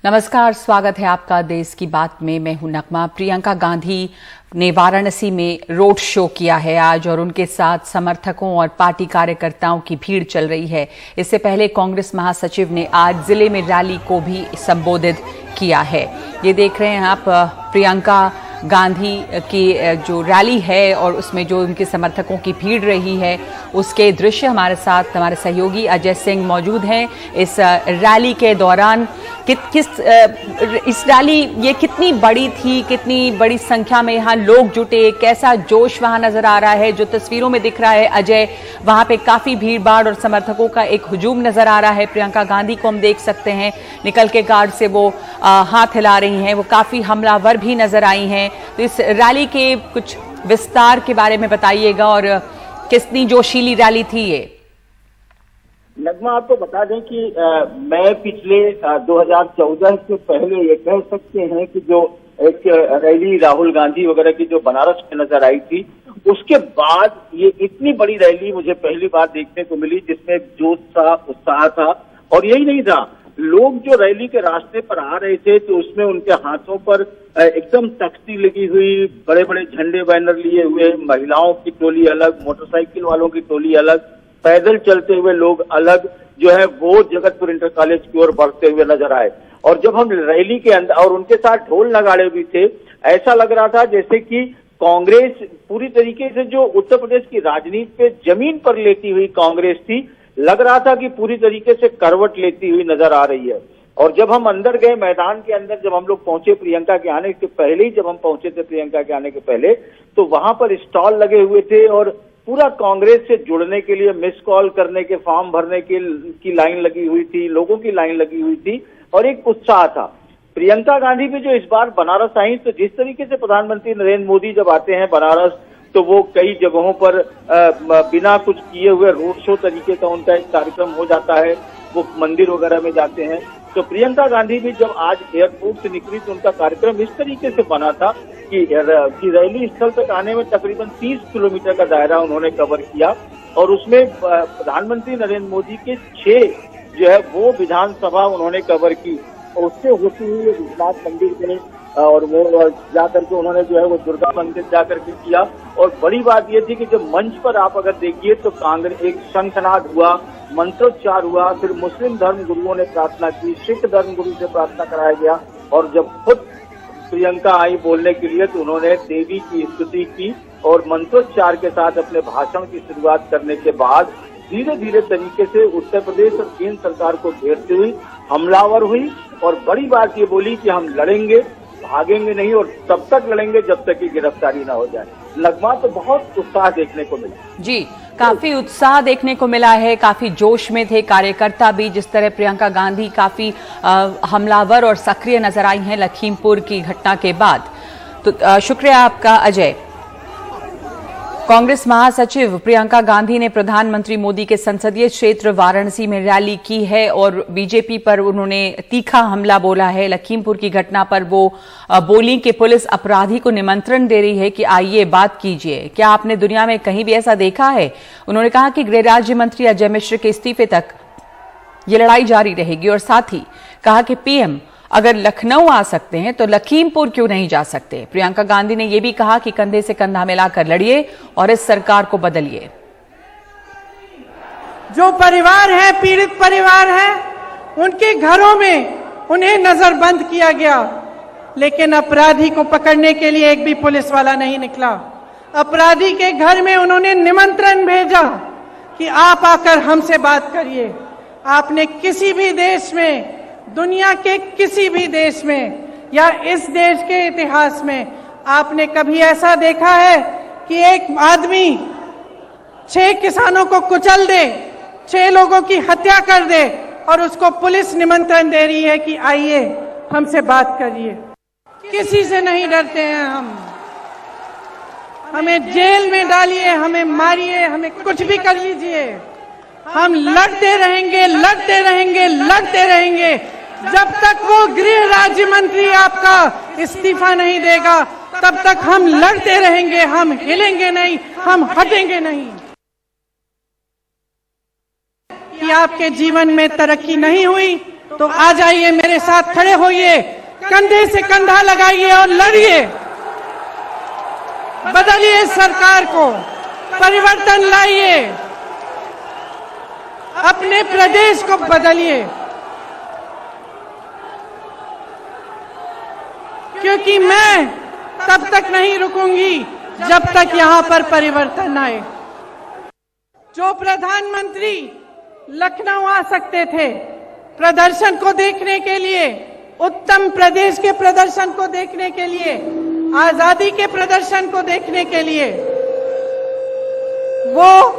नमस्कार, स्वागत है आपका देश की बात में। मैं हूं नगमा। प्रियंका गांधी ने वाराणसी में रोड शो किया है आज और उनके साथ समर्थकों और पार्टी कार्यकर्ताओं की भीड़ चल रही है। इससे पहले कांग्रेस महासचिव ने आज जिले में रैली को भी संबोधित किया है। ये देख रहे हैं आप प्रियंका गांधी की जो रैली है और उसमें जो उनके समर्थकों की भीड़ रही है उसके दृश्य हमारे साथ हमारे सहयोगी अजय सिंह मौजूद हैं। इस रैली के दौरान इस रैली ये कितनी बड़ी थी, कितनी बड़ी संख्या में यहाँ लोग जुटे, कैसा जोश वहां नजर आ रहा है? जो तस्वीरों में दिख रहा है अजय, वहां पे काफी भीड़ भाड़ और समर्थकों का एक हुजूम नजर आ रहा है। प्रियंका गांधी को हम देख सकते हैं निकल के गार्ड से वो हाथ हिला रही हैं, वो काफी हमलावर भी नजर आई हैं। तो इस रैली के कुछ विस्तार के बारे में बताइएगा और कितनी जोशीली रैली थी ये? नगमा, आपको बता दें कि मैं पिछले 2014 से पहले ये कह सकते हैं कि जो एक रैली राहुल गांधी वगैरह की जो बनारस में नजर आई थी, उसके बाद ये इतनी बड़ी रैली मुझे पहली बार देखने को मिली जिसमें जोश था, उत्साह था। और यही नहीं था, लोग जो रैली के रास्ते पर आ रहे थे तो उसमें उनके हाथों पर एकदम तख्ती लगी हुई, बड़े बड़े झंडे बैनर लिए हुए, महिलाओं की टोली अलग, मोटरसाइकिल वालों की टोली अलग, पैदल चलते हुए लोग अलग जो है वो जगतपुर इंटर कॉलेज की ओर बढ़ते हुए नजर आए। और जब हम रैली के अंदर, और उनके साथ ढोल नगाड़े भी थे, ऐसा लग रहा था जैसे कि कांग्रेस पूरी तरीके से जो उत्तर प्रदेश की राजनीति पे जमीन पर लेती हुई कांग्रेस थी, लग रहा था कि पूरी तरीके से करवट लेती हुई नजर आ रही है। और जब हम अंदर गए मैदान के अंदर, जब हम लोग पहुंचे प्रियंका के आने के पहले ही, जब हम पहुंचे थे प्रियंका के आने के पहले, तो वहां पर स्टॉल लगे हुए थे और पूरा कांग्रेस से जुड़ने के लिए मिस कॉल करने के, फॉर्म भरने की लाइन लगी हुई थी, लोगों की लाइन लगी हुई थी और एक उत्साह था। प्रियंका गांधी भी जो इस बार बनारस आई, तो जिस तरीके से प्रधानमंत्री नरेंद्र मोदी जब आते हैं बनारस तो वो कई जगहों पर बिना कुछ किए हुए रोड शो तरीके का उनका एक कार्यक्रम हो जाता है, वो मंदिर वगैरह में जाते हैं। तो प्रियंका गांधी भी जब आज एयरपोर्ट से निकली तो उनका कार्यक्रम इस तरीके से बना था कि रैली स्थल तक आने में तकरीबन 30 किलोमीटर का दायरा उन्होंने कवर किया और उसमें प्रधानमंत्री नरेंद्र मोदी के 6 जो है वो विधानसभा उन्होंने कवर की। और उससे होती हुई विश्वनाथ मंदिर में और वो जाकर के उन्होंने जो है वो दुर्गा मंदिर जाकर के किया। और बड़ी बात ये थी कि जब मंच पर आप अगर देखिए तो कांग्रेस एक शंखनाद हुआ, मंत्रोच्चार हुआ, फिर मुस्लिम धर्म गुरुओं ने प्रार्थना की, सिख धर्म गुरु से प्रार्थना कराया गया और जब खुद प्रियंका आई बोलने के लिए तो उन्होंने देवी की स्तुति की और मंत्रोच्चार के साथ अपने भाषण की शुरुआत करने के बाद धीरे धीरे तरीके से उत्तर प्रदेश और केंद्र सरकार को घेरती हुई हमलावर हुई और बड़ी बात ये बोली कि हम लड़ेंगे, भागेंगे नहीं और तब तक लड़ेंगे जब तक कि गिरफ्तारी ना हो जाए। लगभग तो बहुत उत्साह देखने को मिला। जी, काफी उत्साह देखने को मिला है, काफी जोश में थे कार्यकर्ता भी। जिस तरह प्रियंका गांधी काफी हमलावर और सक्रिय नजर आई हैं लखीमपुर की घटना के बाद। तो शुक्रिया आपका अजय। कांग्रेस महासचिव प्रियंका गांधी ने प्रधानमंत्री मोदी के संसदीय क्षेत्र वाराणसी में रैली की है और बीजेपी पर उन्होंने तीखा हमला बोला है। लखीमपुर की घटना पर वो बोली कि पुलिस अपराधी को निमंत्रण दे रही है कि आइए बात कीजिए। क्या आपने दुनिया में कहीं भी ऐसा देखा है? उन्होंने कहा कि गृह राज्य मंत्री अजय मिश्र के इस्तीफे तक ये लड़ाई जारी रहेगी और साथ ही कहा कि पीएम अगर लखनऊ आ सकते हैं तो लखीमपुर क्यों नहीं जा सकते। प्रियंका गांधी ने यह भी कहा कि कंधे से कंधा मिलाकर लड़िए और इस सरकार को बदलिए। जो परिवार है, पीड़ित परिवार है, उनके घरों में उन्हें नजरबंद किया गया, लेकिन अपराधी को पकड़ने के लिए एक भी पुलिस वाला नहीं निकला। अपराधी के घर में उन्होंने निमंत्रण भेजा कि आप आकर हमसे बात करिए। आपने किसी भी देश में, दुनिया के किसी भी देश में या इस देश के इतिहास में आपने कभी ऐसा देखा है कि एक आदमी 6 किसानों को कुचल दे, 6 लोगों की हत्या कर दे और उसको पुलिस निमंत्रण दे रही है कि आइए हमसे बात करिए? किसी से नहीं डरते हैं हम। हमें जेल में डालिए, हमें मारिए, हमें कुछ भी कर लीजिए, हम लड़ते रहेंगे, लड़ते रहेंगे, लड़ते रहेंगे जब तक वो गृह राज्य मंत्री आपका इस्तीफा नहीं देगा। तब तक हम लड़ते रहेंगे, हम हिलेंगे नहीं, हम हटेंगे नहीं। कि आपके जीवन में तरक्की नहीं हुई तो आ जाइए, मेरे साथ खड़े होइए, कंधे से कंधा लगाइए और लड़िए। बदलिए सरकार को, परिवर्तन लाइए, अपने प्रदेश को बदलिए, क्योंकि मैं तब तक नहीं रुकूंगी जब तक यहां पर परिवर्तन आए। जो प्रधानमंत्री लखनऊ आ सकते थे प्रदर्शन को देखने के लिए, उत्तम प्रदेश के प्रदर्शन को देखने के लिए, आजादी के प्रदर्शन को देखने के लिए, वो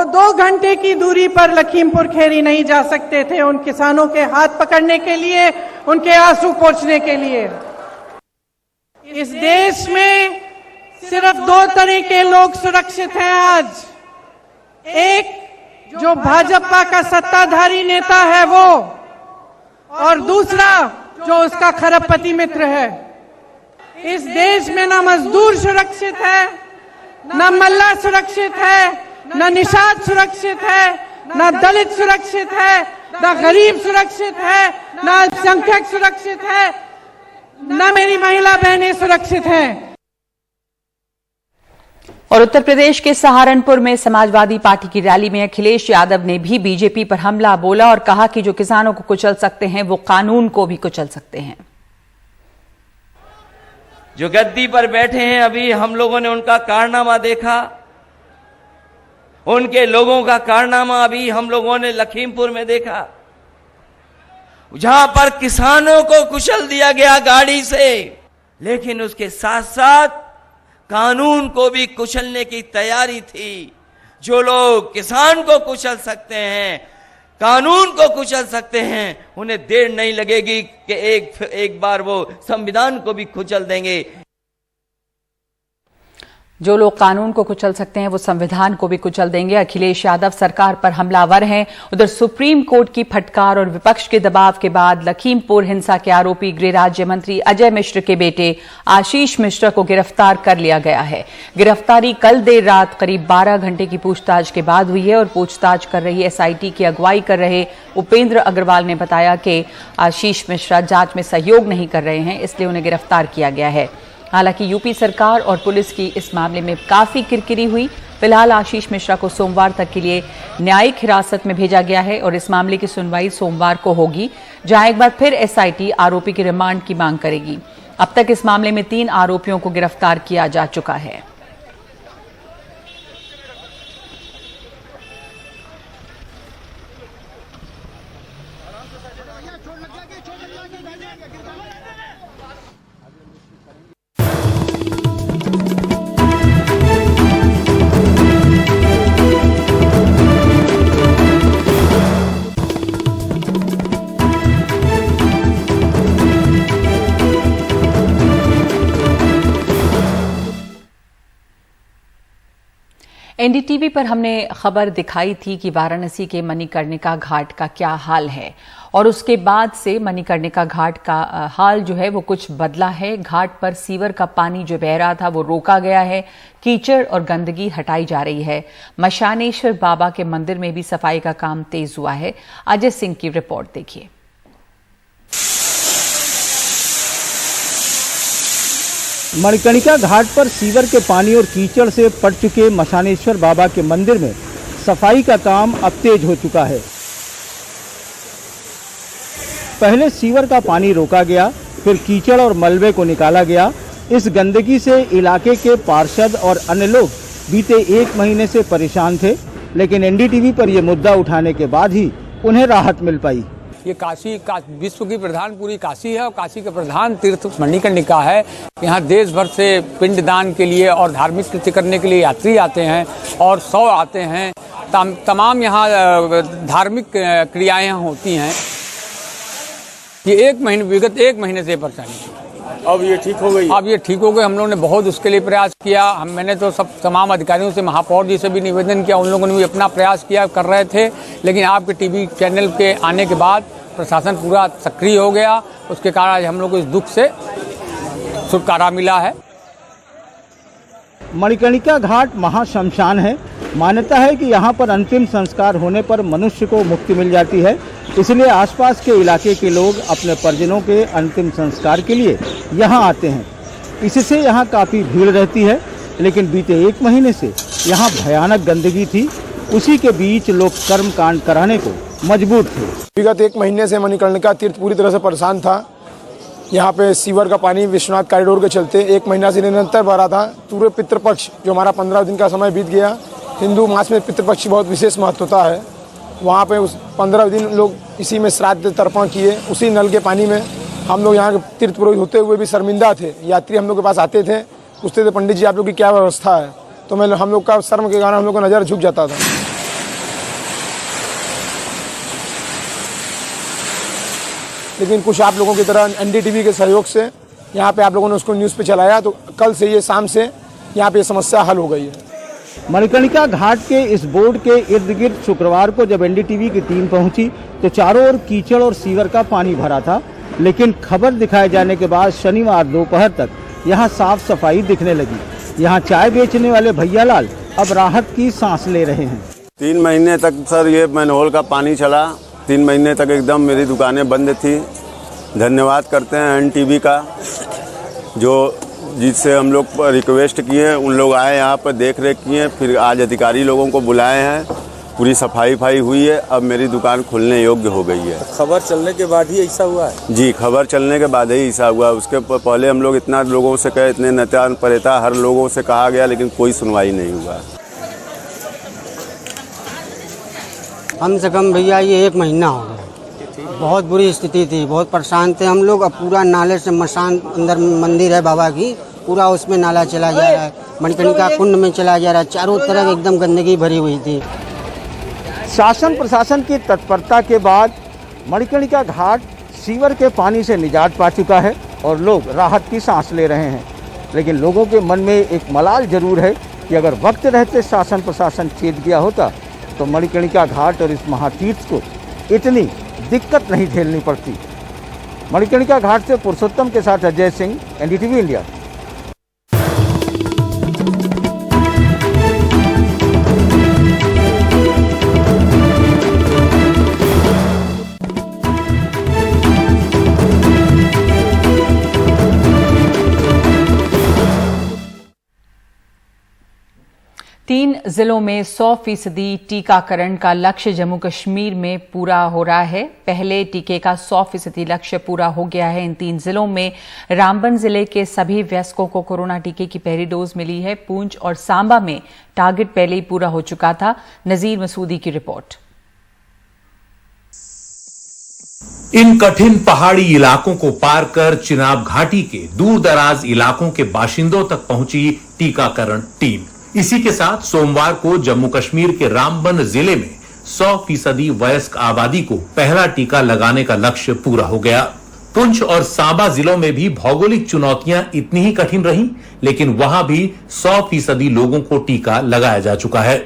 2 घंटे की दूरी पर लखीमपुर खीरी नहीं जा सकते थे उन किसानों के हाथ पकड़ने के लिए, उनके आंसू पोंछने के लिए। इस देश में सिर्फ 2 तरह के लोग सुरक्षित हैं आज। एक जो भाजपा का सत्ताधारी नेता है वो, और दूसरा जो उसका खरबपति मित्र है। इस देश में ना मजदूर सुरक्षित है, ना मल्ला सुरक्षित है, ना निषाद सुरक्षित है, ना दलित सुरक्षित है, ना गरीब सुरक्षित है, ना अल्पसंख्यक सुरक्षित है, ना मेरी महिला बहनें सुरक्षित हैं। और उत्तर प्रदेश के सहारनपुर में समाजवादी पार्टी की रैली में अखिलेश यादव ने भी बीजेपी पर हमला बोला और कहा कि जो किसानों को कुचल सकते हैं वो कानून को भी कुचल सकते हैं। जो गद्दी पर बैठे हैं, अभी हम लोगों ने उनका कारनामा देखा, उनके लोगों का कारनामा अभी हम लोगों ने लखीमपुर में देखा, जहां पर किसानों को कुचल दिया गया गाड़ी से, लेकिन उसके साथ साथ कानून को भी कुचलने की तैयारी थी। जो लोग किसान को कुचल सकते हैं, कानून को कुचल सकते हैं, उन्हें देर नहीं लगेगी कि एक बार वो संविधान को भी कुचल देंगे। जो लोग कानून को कुचल सकते हैं वो संविधान को भी कुचल देंगे। अखिलेश यादव सरकार पर हमलावर हैं। उधर सुप्रीम कोर्ट की फटकार और विपक्ष के दबाव के बाद लखीमपुर हिंसा के आरोपी गृह राज्य मंत्री अजय मिश्र के बेटे आशीष मिश्रा को गिरफ्तार कर लिया गया है। गिरफ्तारी कल देर रात करीब 12 घंटे की पूछताछ के बाद हुई है और पूछताछ कर रही एसआईटी की अगुवाई कर रहे उपेंद्र अग्रवाल ने बताया कि आशीष मिश्रा जांच में सहयोग नहीं कर रहे हैं, इसलिए उन्हें गिरफ्तार किया गया है। हालांकि यूपी सरकार और पुलिस की इस मामले में काफी किरकिरी हुई। फिलहाल आशीष मिश्रा को सोमवार तक के लिए न्यायिक हिरासत में भेजा गया है और इस मामले की सुनवाई सोमवार को होगी, जहां एक बार फिर एसआईटी आरोपी के रिमांड की मांग करेगी। अब तक इस मामले में 3 आरोपियों को गिरफ्तार किया जा चुका है। एनडीटीवी पर हमने खबर दिखाई थी कि वाराणसी के मणिकर्णिका घाट का क्या हाल है और उसके बाद से मणिकर्णिका घाट का हाल जो है वो कुछ बदला है। घाट पर सीवर का पानी जो बह रहा था वो रोका गया है, कीचड़ और गंदगी हटाई जा रही है। मशानेश्वर बाबा के मंदिर में भी सफाई का काम तेज हुआ है। अजय सिंह की रिपोर्ट देखिए। मणिकर्णिका घाट पर सीवर के पानी और कीचड़ से पट चुके मशानेश्वर बाबा के मंदिर में सफाई का काम अब तेज हो चुका है। पहले सीवर का पानी रोका गया, फिर कीचड़ और मलबे को निकाला गया। इस गंदगी से इलाके के पार्षद और अन्य लोग बीते 1 महीने से परेशान थे, लेकिन एनडीटीवी पर यह मुद्दा उठाने के बाद ही उन्हें राहत मिल पाई। ये काशी का विश्व की प्रधान पूरी काशी है और काशी का प्रधान तीर्थ मणिकर्णिका है। यहाँ देश भर से पिंडदान के लिए और धार्मिक कृत्य करने के लिए यात्री आते हैं और 100 आते हैं। तमाम यहाँ धार्मिक क्रियाएं होती हैं। ये विगत 1 महीने से परेशानी। अब ये ठीक हो गई? अब ये ठीक हो गए। हम लोगों ने बहुत उसके लिए प्रयास किया। मैंने तो तमाम अधिकारियों से, महापौर जी से भी निवेदन किया। उन लोगों ने भी अपना प्रयास किया, कर रहे थे, लेकिन आपके टीवी चैनल के आने के बाद प्रशासन पूरा सक्रिय हो गया। उसके कारण आज हम लोग को इस दुख से छुटकारा मिला है। मणिकर्णिका घाट महाशमशान है। मान्यता है कि यहाँ पर अंतिम संस्कार होने पर मनुष्य को मुक्ति मिल जाती है, इसलिए आसपास के इलाके के लोग अपने परिजनों के अंतिम संस्कार के लिए यहाँ आते हैं। इससे यहाँ काफ़ी भीड़ रहती है, लेकिन बीते 1 महीने से यहाँ भयानक गंदगी थी। उसी के बीच लोग कर्मकांड कराने को मजबूर थे। विगत 1 महीने से मणिकर्णिका तीर्थ पूरी तरह से परेशान था। यहाँ पे सीवर का पानी विश्वनाथ कॉरिडोर के चलते 1 महीना से निरंतर भरा था। पूरे पितृपक्ष जो हमारा 15 दिन का समय बीत गया, हिंदू मास में पितृपक्ष की बहुत विशेष महत्वता है। वहाँ पे उस 15 दिन लोग इसी में श्राद्ध तर्पण किए, उसी नल के पानी में। हम लोग यहाँ के तीर्थ पुरोहित होते हुए भी शर्मिंदा थे। यात्री हम लोग के पास आते थे, पूछते थे पंडित जी आप लोग की क्या व्यवस्था है, तो हम लोग का शर्म के कारण हम लोग का नज़र झुक जाता था। लेकिन कुछ आप लोगों की तरह NDTV के सहयोग से यहाँ पे आप लोगों ने उसको न्यूज़ पे चलाया, तो कल से ये शाम से यहाँ पे समस्या हल हो गई है। मणिकर्णिका घाट के इस बोर्ड के इर्द गिर्द शुक्रवार को जब NDTV की टीम पहुंची तो चारों ओर कीचड़ और सीवर का पानी भरा था, लेकिन खबर दिखाए जाने के बाद शनिवार दोपहर तक यहाँ साफ सफाई दिखने लगी। यहाँ चाय बेचने वाले भैया लाल अब राहत की सांस ले रहे हैं। 3 महीने तक सर ये मैनहोल का पानी चला, 3 महीने तक एकदम मेरी दुकानें बंद थी। धन्यवाद करते हैं NTV का, जो जिससे हम लोग रिक्वेस्ट किए, उन लोग आए यहाँ पर देख रेख किए, फिर आज अधिकारी लोगों को बुलाए हैं, पूरी सफाई हुई है। अब मेरी दुकान खुलने योग्य हो गई है। खबर चलने के बाद ही ऐसा हुआ है? जी, खबर चलने के बाद ही ऐसा हुआ। उसके पहले हम लोग इतना लोगों से कहे, इतने नेता परेता हर लोगों से कहा गया, लेकिन कोई सुनवाई नहीं हुआ। कम से कम भैया ये 1 महीना हो गया। बहुत बुरी स्थिति थी, बहुत परेशान थे हम लोग। अब पूरा नाले से मसान, अंदर मंदिर है बाबा की, पूरा उसमें नाला चला जा रहा है, मणिकर्णिका कुंड में चला जा रहा है। चारों तरफ एकदम गंदगी भरी हुई थी। शासन प्रशासन की तत्परता के बाद मणिकर्णिका घाट सीवर के पानी से निजात पा चुका है और लोग राहत की सांस ले रहे हैं। लेकिन लोगों के मन में एक मलाल जरूर है कि अगर वक्त रहते शासन प्रशासन चेत गया होता तो मणिकर्णिका घाट और इस महातीर्थ को इतनी दिक्कत नहीं झेलनी पड़ती। मणिकर्णिका घाट से पुरुषोत्तम के साथ अजय सिंह, NDTV इंडिया। तीन जिलों में 100% टीकाकरण का लक्ष्य जम्मू कश्मीर में पूरा हो रहा है। पहले टीके का 100% लक्ष्य पूरा हो गया है। इन 3 जिलों में रामबन जिले के सभी वयस्कों को कोरोना टीके की पहली डोज मिली है। पूंछ और सांबा में टारगेट पहले ही पूरा हो चुका था। नजीर मसूदी की रिपोर्ट। इन कठिन पहाड़ी इलाकों को पार कर चिनाब घाटी के दूर दराज इलाकों के बाशिंदों तक पहुंची टीकाकरण टीम। इसी के साथ सोमवार को जम्मू कश्मीर के रामबन जिले में 100% वयस्क आबादी को पहला टीका लगाने का लक्ष्य पूरा हो गया। पुंछ और सांबा जिलों में भी भौगोलिक चुनौतियां इतनी ही कठिन रहीं, लेकिन वहां भी 100% लोगों को टीका लगाया जा चुका है।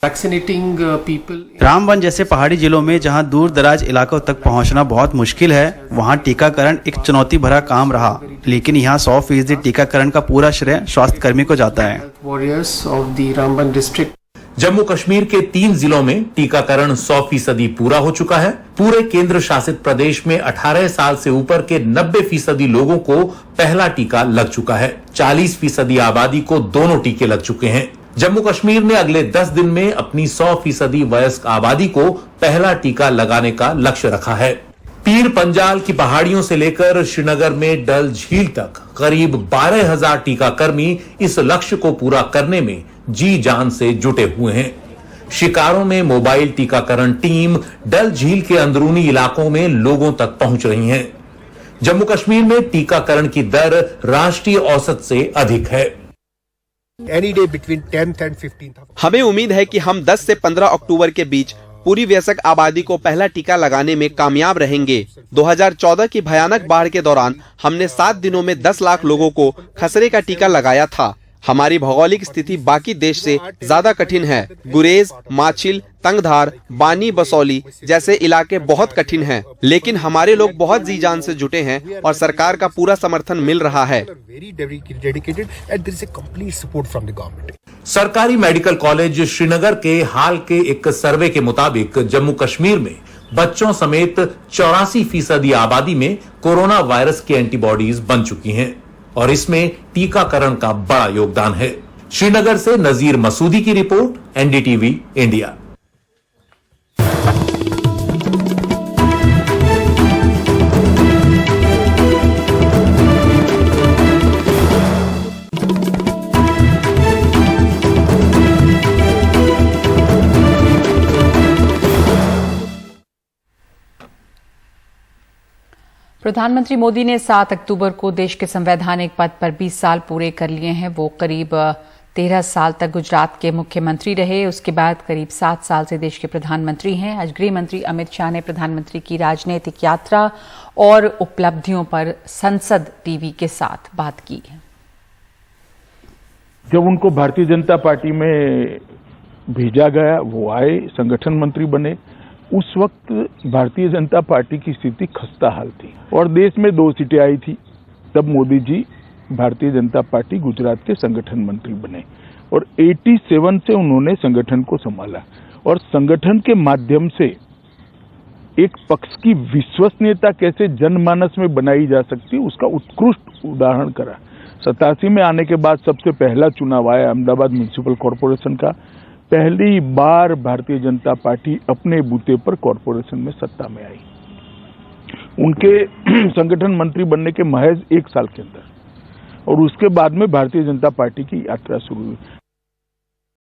Vaccinating people. रामबन जैसे पहाड़ी जिलों में जहां दूर दराज इलाकों तक पहुंचना बहुत मुश्किल है, वहां टीकाकरण एक चुनौती भरा काम रहा, लेकिन यहां 100% टीकाकरण का पूरा श्रेय स्वास्थ्य कर्मी को जाता है। Warriors of the Ramban district. Jammu Kashmir के 3 जिलों में टीकाकरण 100% पूरा हो चुका है। पूरे केंद्र शासित प्रदेश में 18 साल से ऊपर के 90% लोगों को पहला टीका लग चुका है। 40% आबादी को दोनों टीके लग चुके हैं। जम्मू कश्मीर ने अगले 10 दिन में अपनी 100% वयस्क आबादी को पहला टीका लगाने का लक्ष्य रखा है। पीर पंजाल की पहाड़ियों से लेकर श्रीनगर में डल झील तक करीब 12,000 टीकाकर्मी इस लक्ष्य को पूरा करने में जी जान से जुटे हुए हैं। शिकारों में मोबाइल टीकाकरण टीम डल झील के अंदरूनी इलाकों में लोगों तक पहुंच रही हैं। जम्मू कश्मीर में टीकाकरण की दर राष्ट्रीय औसत से अधिक है। हमें उम्मीद है कि हम 10 से 15 अक्टूबर के बीच पूरी वयस्क आबादी को पहला टीका लगाने में कामयाब रहेंगे। 2014 की भयानक बाढ़ के दौरान हमने 7 दिनों में 10 लाख लोगों को खसरे का टीका लगाया था। हमारी भौगोलिक स्थिति बाकी देश से ज्यादा कठिन है। गुरेज, माचिल, तंगधार, बानी, बसौली जैसे इलाके बहुत कठिन हैं, लेकिन हमारे लोग बहुत जी जान से जुटे हैं और सरकार का पूरा समर्थन मिल रहा है। सरकारी मेडिकल कॉलेज श्रीनगर के हाल के एक सर्वे के मुताबिक जम्मू कश्मीर में बच्चों समेत 84% आबादी में कोरोना वायरस की एंटीबॉडीज बन चुकी हैं और इसमें टीकाकरण का बड़ा योगदान है। श्रीनगर से नजीर मसूदी की रिपोर्ट, एनडीटीवी इंडिया। प्रधानमंत्री मोदी ने 7 अक्टूबर को देश के संवैधानिक पद पर 20 साल पूरे कर लिए हैं। वो करीब 13 साल तक गुजरात के मुख्यमंत्री रहे। उसके बाद करीब 7 साल से देश के प्रधानमंत्री हैं। आज गृह मंत्री अमित शाह ने प्रधानमंत्री की राजनीतिक यात्रा और उपलब्धियों पर संसद टीवी के साथ बात की। जब उनको भारतीय जनता पार्टी में भेजा गया, वो आए, संगठन मंत्री बने। उस वक्त भारतीय जनता पार्टी की स्थिति खस्ता हाल थी और देश में 2 सीटें आई थी। तब मोदी जी भारतीय जनता पार्टी गुजरात के संगठन मंत्री बने और 87 से उन्होंने संगठन को संभाला और संगठन के माध्यम से एक पक्ष की विश्वसनीयता कैसे जनमानस में बनाई जा सकती है उसका उत्कृष्ट उदाहरण करा। 87 में आने के बाद सबसे पहला चुनाव आया अहमदाबाद म्युनिसिपल कॉरपोरेशन का। पहली बार भारतीय जनता पार्टी अपने बूते पर कॉरपोरेशन में सत्ता में आई। उनके संगठन मंत्री बनने के महज 1 साल के अंदर और उसके बाद में भारतीय जनता पार्टी की यात्रा शुरू हुई।